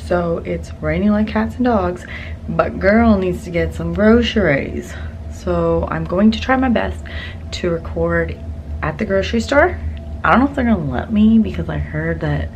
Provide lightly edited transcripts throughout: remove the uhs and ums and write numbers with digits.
So it's raining like cats and dogs, but girl needs to get some groceries. So I'm going to try my best to record at the grocery store. I don't know if they're gonna let me because I heard that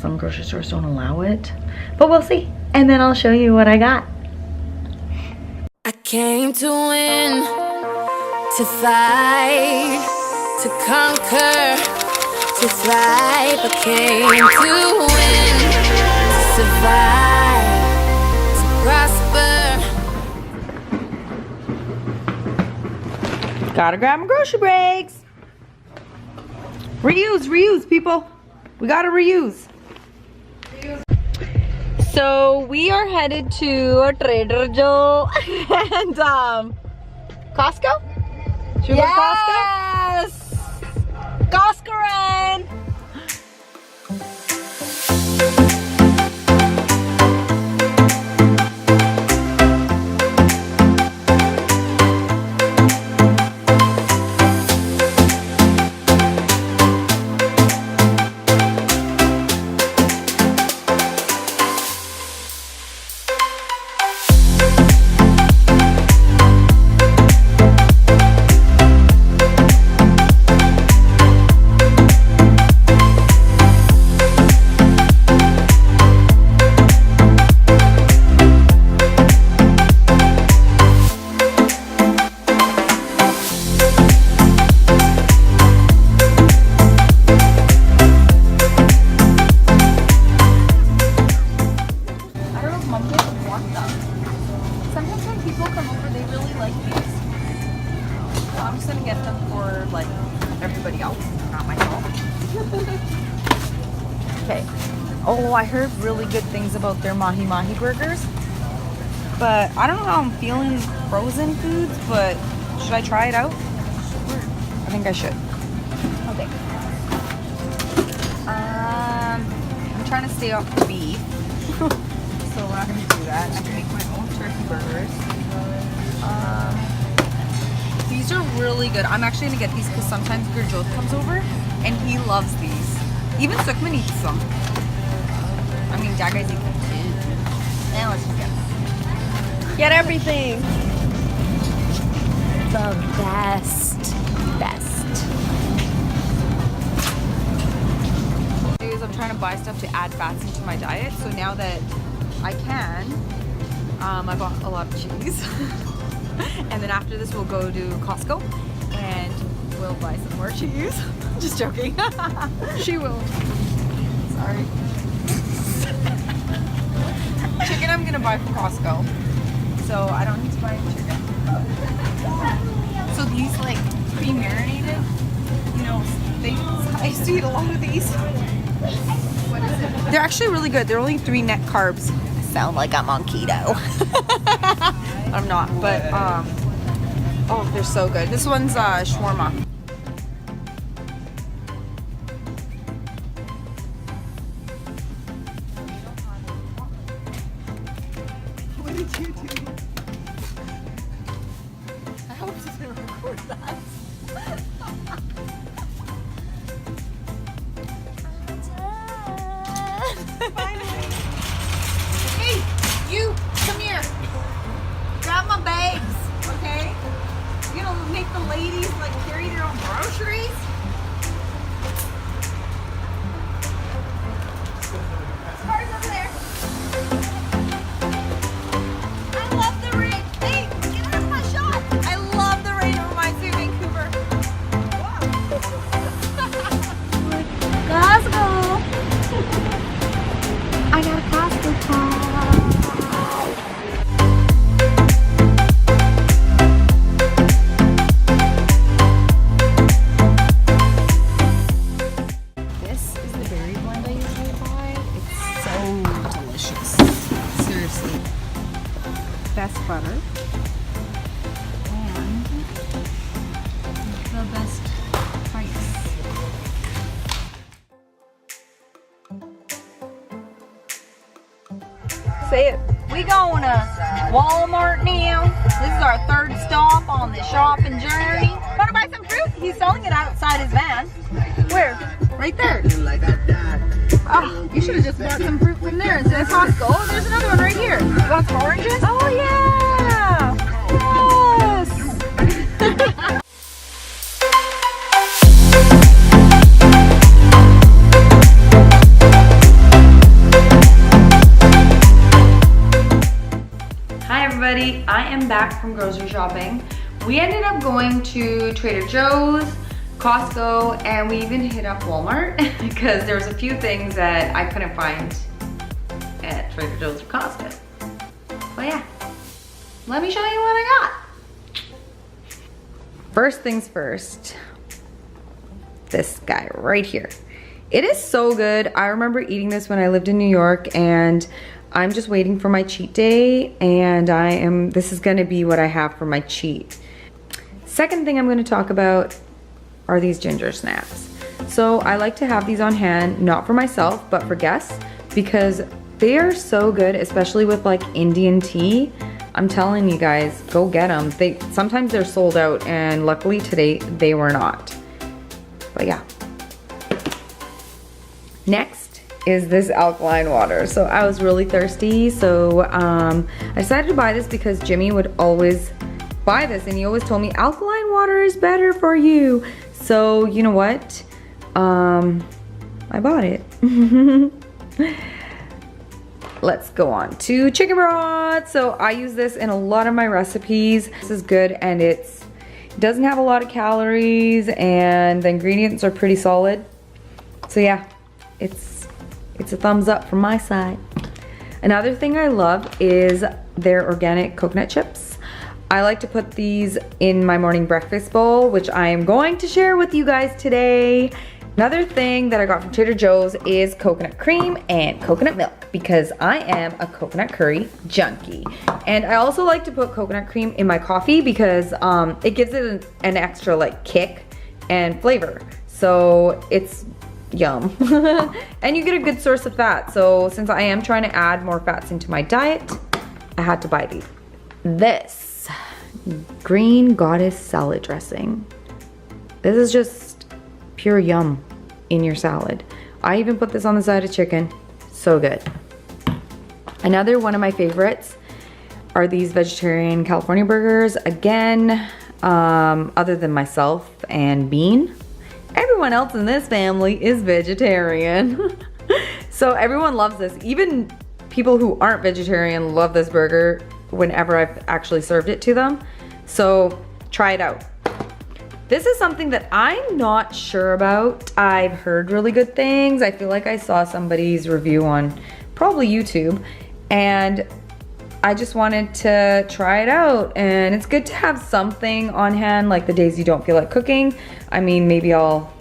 some grocery stores don't allow it, but we'll see. And then I'll show you what I got. I came to win, to fight, to conquer, to thrive. I came to win, to survive, to prosper. Gotta grab my grocery bags. Reuse, people. We gotta reuse. So we are headed to Trader Joe and Costco. Should we go to Costco? Yes! Costco ran! I'm just gonna get them for like everybody else, not myself. Okay. Oh, I heard really good things about their mahi mahi burgers, but I don't know how I'm feeling frozen foods. But should I try it out? I think I should. Okay. I'm trying to stay off beef, so we're not gonna do that. I can make my own turkey burgers. These are really good. I'm actually gonna get these because sometimes Gurjot comes over and he loves these. Even Sukhman eats some. I mean, Dad guys eat them too. Now let's just get them. Get everything. The best. I'm trying to buy stuff to add fats into my diet. So now that I can, I bought a lot of cheese. And then after this, we'll go to Costco and we'll buy some more cheese. Just joking. She will. Sorry. Chicken I'm gonna buy from Costco. So I don't need to buy any chicken. So these like pre-marinated, you know, things, I used to eat along with these. What is it? They're actually really good. They're only 3 net carbs. I sound like I'm on keto. I'm not, but oh, they're so good. This one's shawarma. What did you do? I hope you didn't record that. Finally. Hey, you, come here. Grab my bags, okay? You gonna make the ladies like carry their own groceries? Cars over there. I love the rain. Hey, get out of my shot. I love the rain. It reminds me of Vancouver. Costco. I got a Costco card. This is the berry blend I usually buy. It's so delicious. Seriously. Best butter. And the best price. Say it. We going to Walmart now. This is our 3rd stop on the shopping journey. Want to buy some fruit? He's selling it outside his van. Where? Right there. Oh, you should have just bought some fruit from there instead of Costco. Oh, there's another one right here. You want some oranges? Oh, yeah. Yes. Hi, everybody. I am back from grocery shopping. We ended up going to Trader Joe's, Costco, and we even hit up Walmart because there's a few things that I couldn't find at Trader Joe's or Costco. But yeah, let me show you what I got. First things first, this guy right here. It is so good. I remember eating this when I lived in New York, and I'm just waiting for my cheat day, and this is gonna be what I have for my cheat. Second thing I'm gonna talk about are these ginger snaps. So I like to have these on hand, not for myself, but for guests, because they are so good, especially with like Indian tea. I'm telling you guys, go get them. Sometimes they're sold out, and luckily today they were not. But yeah. Next is this alkaline water. So I was really thirsty, so I decided to buy this because Jimmy would always buy this, and he always told me alkaline water is better for you. So you know what? I bought it. Let's go on to chicken broth. So I use this in a lot of my recipes. This is good, and it doesn't have a lot of calories, and the ingredients are pretty solid. So yeah, it's a thumbs up from my side. Another thing I love is their organic coconut chips. I like to put these in my morning breakfast bowl, which I am going to share with you guys today. Another thing that I got from Trader Joe's is coconut cream and coconut milk, because I am a coconut curry junkie. And I also like to put coconut cream in my coffee because it gives it an extra like kick and flavor. So it's yum. And you get a good source of fat. So since I am trying to add more fats into my diet, I had to buy these. This green goddess salad dressing. This is just pure yum in your salad. I even put this on the side of chicken. So good. Another one of my favorites are these vegetarian California burgers. Again, other than myself and Bean, everyone else in this family is vegetarian. So everyone loves this. Even people who aren't vegetarian love this burger whenever I've actually served it to them. So try it out. This is something that I'm not sure about. I've heard really good things. I feel like I saw somebody's review on probably YouTube, and I just wanted to try it out. And it's good to have something on hand like the days you don't feel like cooking. I mean, maybe I'll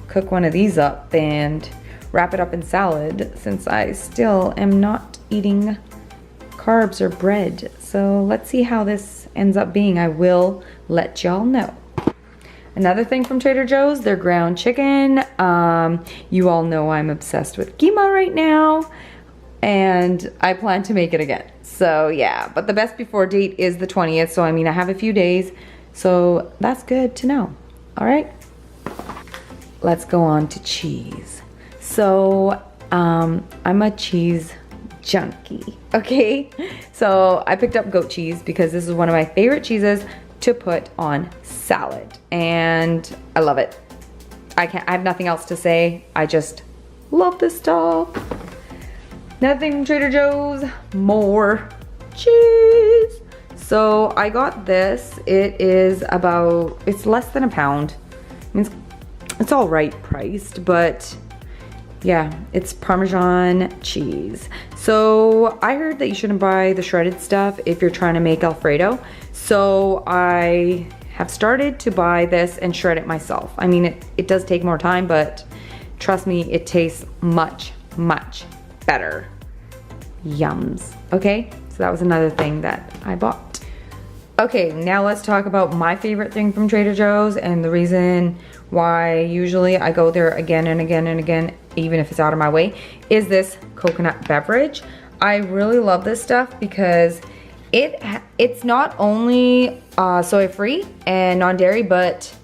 cook one of these up and wrap it up in salad, since I still am not eating carbs or bread. So let's see how this ends up being. I will let y'all know. Another thing from Trader Joe's, their ground chicken. You all know I'm obsessed with keema right now, and I plan to make it again. So yeah, but the best before date is the 20th. So I mean, I have a few days, so that's good to know. All right, let's go on to cheese. So I'm a cheese junkie, okay? So I picked up goat cheese because this is one of my favorite cheeses to put on salad, and I love it. I have nothing else to say. I just love this stuff. Another thing from Trader Joe's, more cheese. So I got this. It's less than a pound. I mean, it's all right priced, but yeah, it's Parmesan cheese. So I heard that you shouldn't buy the shredded stuff if you're trying to make Alfredo. So I have started to buy this and shred it myself. I mean, it does take more time, but trust me, it tastes much, much better. Yums. Okay, so that was another thing that I bought. Okay, now let's talk about my favorite thing from Trader Joe's, and the reason why usually I go there again and again and again, even if it's out of my way, is this coconut beverage. I really love this stuff because it's not only soy free and non-dairy, but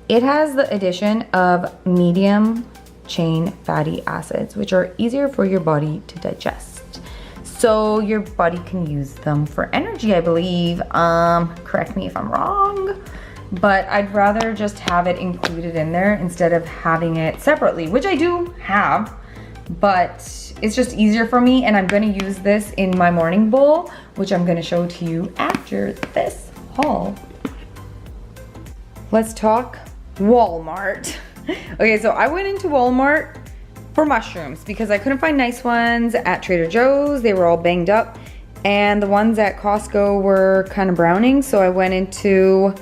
it has the addition of medium chain fatty acids, which are easier for your body to digest. So your body can use them for energy, I believe. Correct me if I'm wrong, but I'd rather just have it included in there instead of having it separately, which I do have, but it's just easier for me, and I'm gonna use this in my morning bowl, which I'm gonna show to you after this haul. Let's talk Walmart. Okay, so I went into Walmart for mushrooms because I couldn't find nice ones at Trader Joe's. They were all banged up, and the ones at Costco were kind of browning, so I went into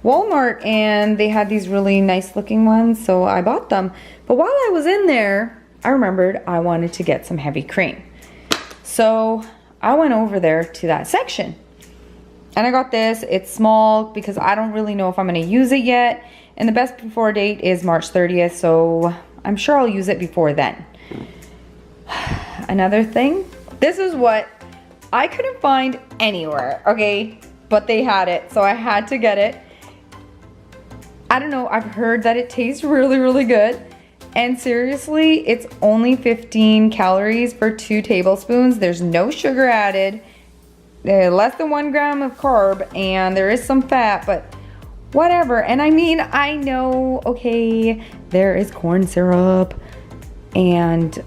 Walmart and they had these really nice looking ones, so I bought them. But while I was in there, I remembered I wanted to get some heavy cream. So I went over there to that section and I got this. It's small because I don't really know if I'm gonna use it yet. And the best before date is March 30th, so I'm sure I'll use it before then. Another thing, this is what I couldn't find anywhere, okay? But they had it, so I had to get it. I don't know, I've heard that it tastes really, really good. And seriously, it's only 15 calories for 2 tablespoons. There's no sugar added, less than 1 gram of carb, and there is some fat, but whatever. And I mean, I know, okay, there is corn syrup, and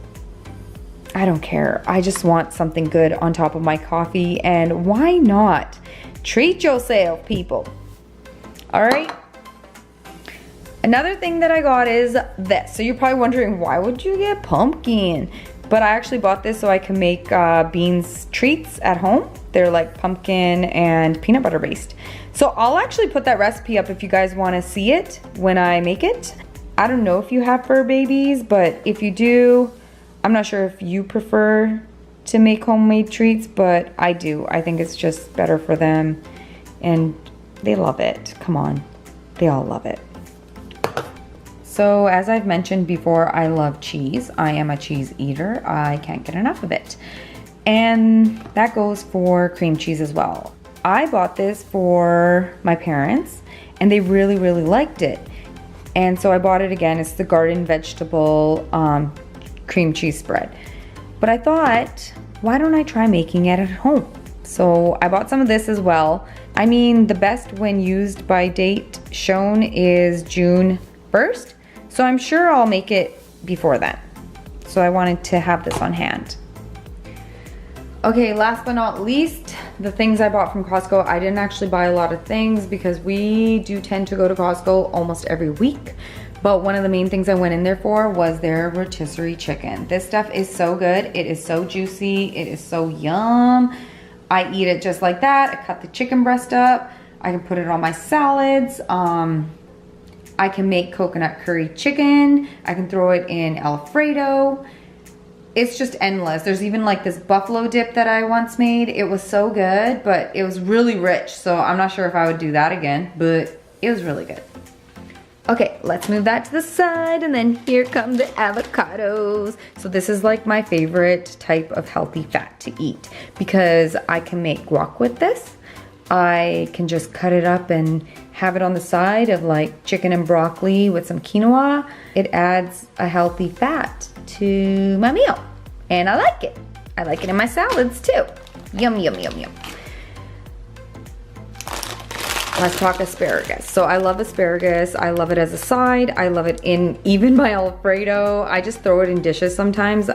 I don't care. I just want something good on top of my coffee, and why not? Treat yourself, people. All right. Another thing that I got is this. So you're probably wondering, why would you get pumpkin? But I actually bought this so I can make beans treats at home. They're like pumpkin and peanut butter based. So I'll actually put that recipe up if you guys want to see it when I make it. I don't know if you have fur babies, but if you do, I'm not sure if you prefer to make homemade treats, but I do. I think it's just better for them, and they love it. Come on, they all love it. So as I've mentioned before, I love cheese. I am a cheese eater. I can't get enough of it. And that goes for cream cheese as well. I bought this for my parents and they really, really liked it. And so I bought it again. It's the garden vegetable cream cheese spread. But I thought, why don't I try making it at home? So I bought some of this as well. I mean, the best when used by date shown is June 1st. So I'm sure I'll make it before then. So I wanted to have this on hand. Okay, last but not least, the things I bought from Costco. I didn't actually buy a lot of things because we do tend to go to Costco almost every week. But one of the main things I went in there for was their rotisserie chicken. This stuff is so good. It is so juicy. It is so yum. I eat it just like that. I cut the chicken breast up. I can put it on my salads. I can make coconut curry chicken. I can throw it in Alfredo. It's just endless. There's even like this buffalo dip that I once made. It was so good, but it was really rich. So I'm not sure if I would do that again, but it was really good. Okay, let's move that to the side, and then here come the avocados. So this is like my favorite type of healthy fat to eat because I can make guac with this. I can just cut it up and have it on the side of like chicken and broccoli with some quinoa. It adds a healthy fat to my meal, and I like it. I like it in my salads too. Yum, yum, yum, yum. Let's talk asparagus. So I love asparagus. I love it as a side. I love it in even my Alfredo. I just throw it in dishes sometimes.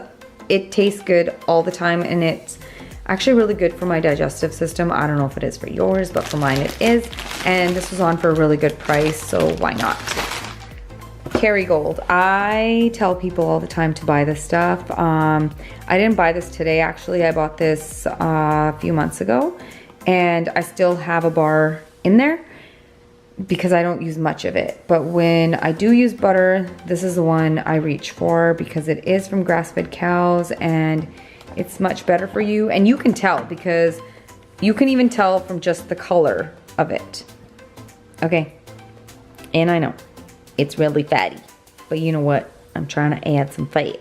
It tastes good all the time, and it's actually really good for my digestive system. I don't know if it is for yours, but for mine it is. And this was on for a really good price, so why not? Kerrygold. I tell people all the time to buy this stuff. I didn't buy this today, actually. I bought this a few months ago, and I still have a bar in there because I don't use much of it. But when I do use butter, this is the one I reach for because it is from grass-fed cows, and it's much better for you. And you can tell because you can even tell from just the color of it. Okay, and I know it's really fatty, but you know what? I'm trying to add some fat.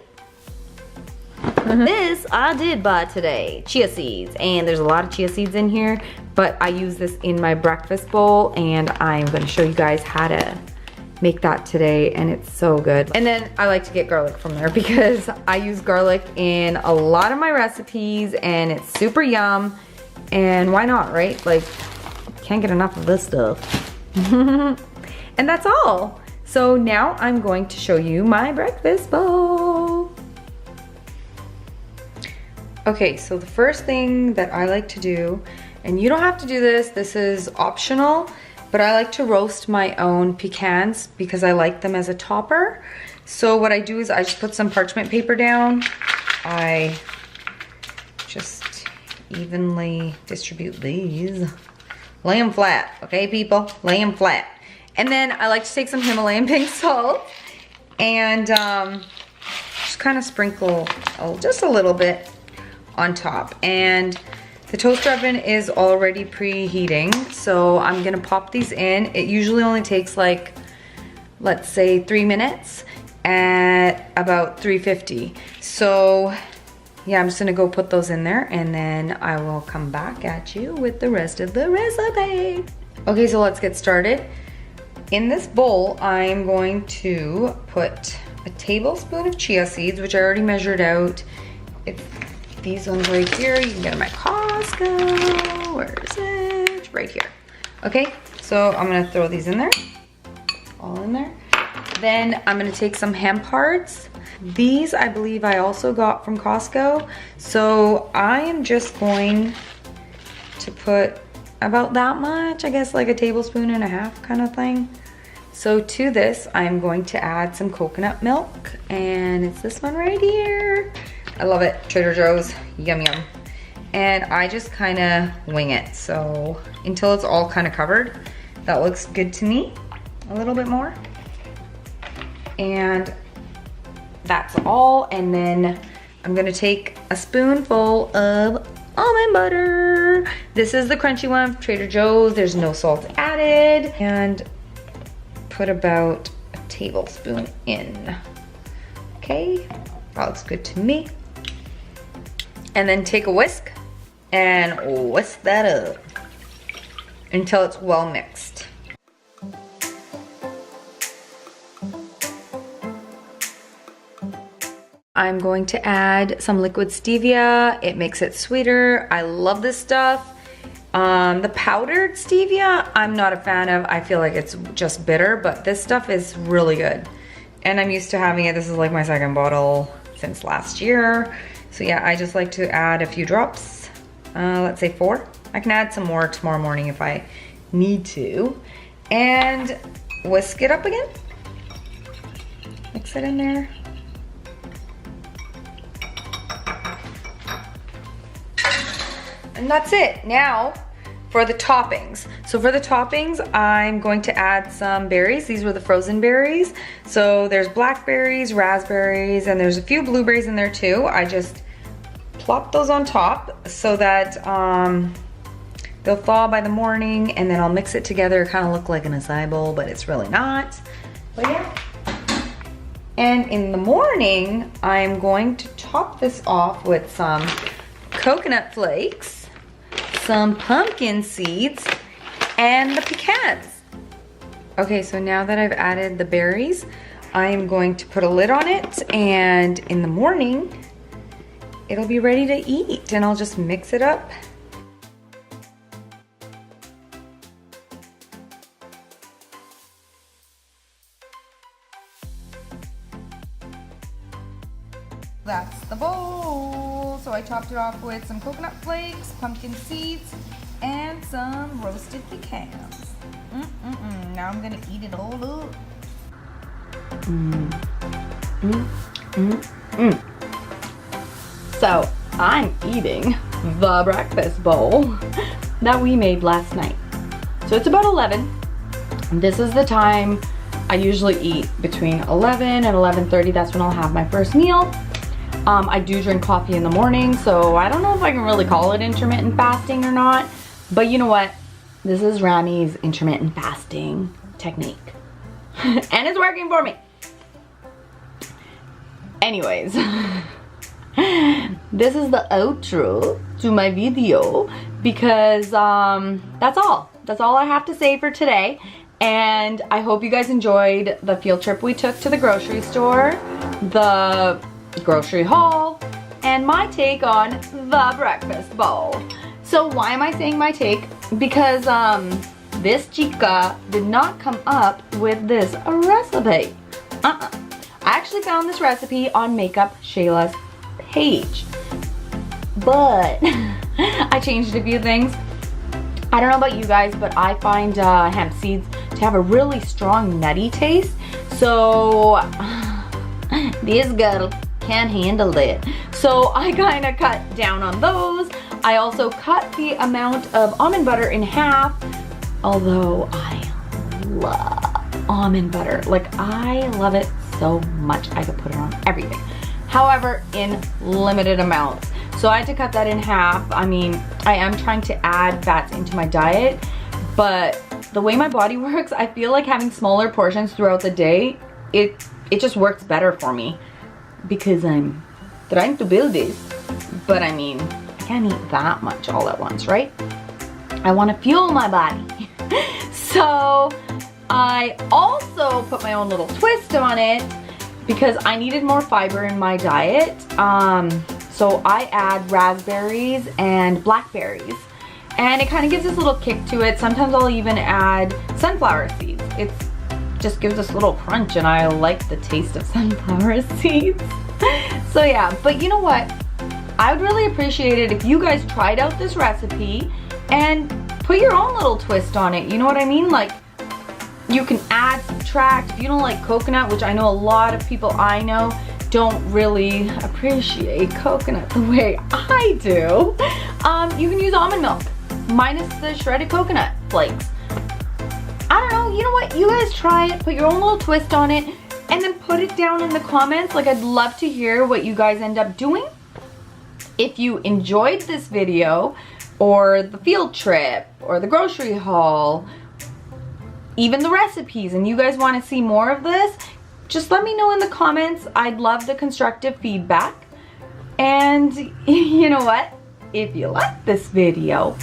This I did buy today, chia seeds, and there's a lot of chia seeds in here, but I use this in my breakfast bowl, and I'm going to show you guys how to make that today and it's so good. And then I like to get garlic from there because I use garlic in a lot of my recipes and it's super yum. And why not, right? Like, can't get enough of this stuff. And that's all. So now I'm going to show you my breakfast bowl. Okay, so the first thing that I like to do, and you don't have to do this, this is optional, but I like to roast my own pecans because I like them as a topper. So what I do is I just put some parchment paper down. I just evenly distribute these. Lay them flat, okay people? Lay them flat. And then I like to take some Himalayan pink salt and just kind of sprinkle just a little bit on top. And the toaster oven is already preheating, so I'm gonna pop these in. It usually only takes like, let's say 3 minutes at about 350. So yeah, I'm just gonna go put those in there and then I will come back at you with the rest of the recipe. Okay, so let's get started. In this bowl, I'm going to put a tablespoon of chia seeds, which I already measured out. It's these ones right here. You can get them at Costco. Where is it? Right here. Okay, so I'm gonna throw these in there. All in there. Then I'm gonna take some hemp hearts. These I believe I also got from Costco. So I am just going to put about that much, I guess like a tablespoon and a half kind of thing. So to this, I'm going to add some coconut milk, and it's this one right here. I love it, Trader Joe's, yum yum. And I just kind of wing it. So until it's all kind of covered, that looks good to me. A little bit more. And that's all. And then I'm gonna take a spoonful of almond butter. This is the crunchy one from Trader Joe's. There's no salt added. And put about a tablespoon in. Okay, that looks good to me. And then take a whisk and whisk that up until it's well mixed. I'm going to add some liquid stevia. It makes it sweeter. I love this stuff. The powdered stevia, I'm not a fan of. I feel like it's just bitter, but this stuff is really good. And I'm used to having it. This is like my second bottle since last year. So yeah, I just like to add a few drops. Let's say 4. I can add some more tomorrow morning if I need to. And whisk it up again. Mix it in there. And that's it. Now for the toppings. So for the toppings, I'm going to add some berries. These were the frozen berries. So there's blackberries, raspberries, and there's a few blueberries in there too. I just plop those on top so that they'll thaw by the morning, and then I'll mix it together. Kind of look like an acai bowl, but it's really not. But yeah. And in the morning, I'm going to top this off with some coconut flakes, some pumpkin seeds, and the pecans. Okay, so now that I've added the berries, I am going to put a lid on it, and in the morning, it'll be ready to eat, and I'll just mix it up. That's the bowl. So I topped it off with some coconut flakes, pumpkin seeds, and some roasted pecans. Now I'm gonna eat it all up. So I'm eating the breakfast bowl that we made last night. So it's about 11. This is the time I usually eat, between 11 and 11:30. That's when I'll have my first meal. I do drink coffee in the morning, so I don't know if I can really call it intermittent fasting or not. But you know what? This is Rami's intermittent fasting technique. And it's working for me. Anyways, this is the outro to my video because that's all. That's all I have to say for today. And I hope you guys enjoyed the field trip we took to the grocery store, the grocery haul, and my take on the breakfast bowl. So why am I saying my take? Because this chica did not come up with this recipe. I actually found this recipe on MakeupShayla's page, but I changed a few things. I don't know about you guys, but I find hemp seeds to have a really strong nutty taste. So this girl can't handle it. So I kind of cut down on those. I also cut the amount of almond butter in half, although I love almond butter. Like, I love it so much. I could put it on everything. However, in limited amounts. So I had to cut that in half. I mean, I am trying to add fats into my diet, but the way my body works, I feel like having smaller portions throughout the day, it just works better for me because I'm trying to build this. But I mean, I can't eat that much all at once, right? I want to fuel my body. So I also put my own little twist on it because I needed more fiber in my diet. So I add raspberries and blackberries, and it kind of gives this little kick to it. Sometimes I'll even add sunflower seeds. It just gives this little crunch, and I like the taste of sunflower seeds. So yeah, but you know what? I would really appreciate it if you guys tried out this recipe and put your own little twist on it. You know what I mean? Like, you can add, subtract. If you don't like coconut, which I know a lot of people I know don't really appreciate coconut the way I do, you can use almond milk minus the shredded coconut flakes. I don't know, you know what? You guys try it, put your own little twist on it, and then put it down in the comments. Like, I'd love to hear what you guys end up doing. If you enjoyed this video, or the field trip, or the grocery haul, even the recipes, and you guys want to see more of this, just let me know in the comments. I'd love the constructive feedback. And you know what? If you like this video,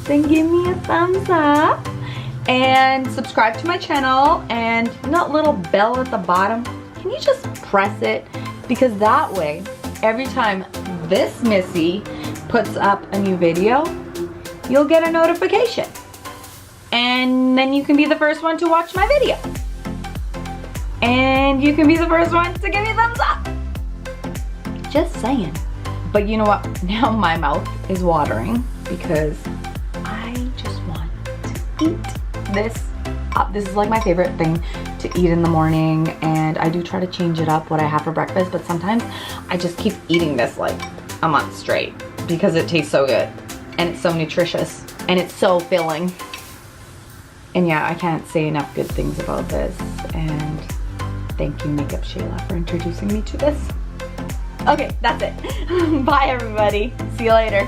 then give me a thumbs up and subscribe to my channel, and that little bell at the bottom, can you just press it? Because that way, every time this Missy puts up a new video, you'll get a notification. And then you can be the first one to watch my video. And you can be the first one to give me a thumbs up. Just saying. But you know what? Now my mouth is watering because I just want to eat this up. This is like my favorite thing to eat in the morning, and I do try to change it up what I have for breakfast, but sometimes I just keep eating this like a month straight because it tastes so good and it's so nutritious and it's so filling. And yeah, I can't say enough good things about this, and thank you, MakeupShayla, for introducing me to this. Okay, that's it. Bye, everybody. See you later.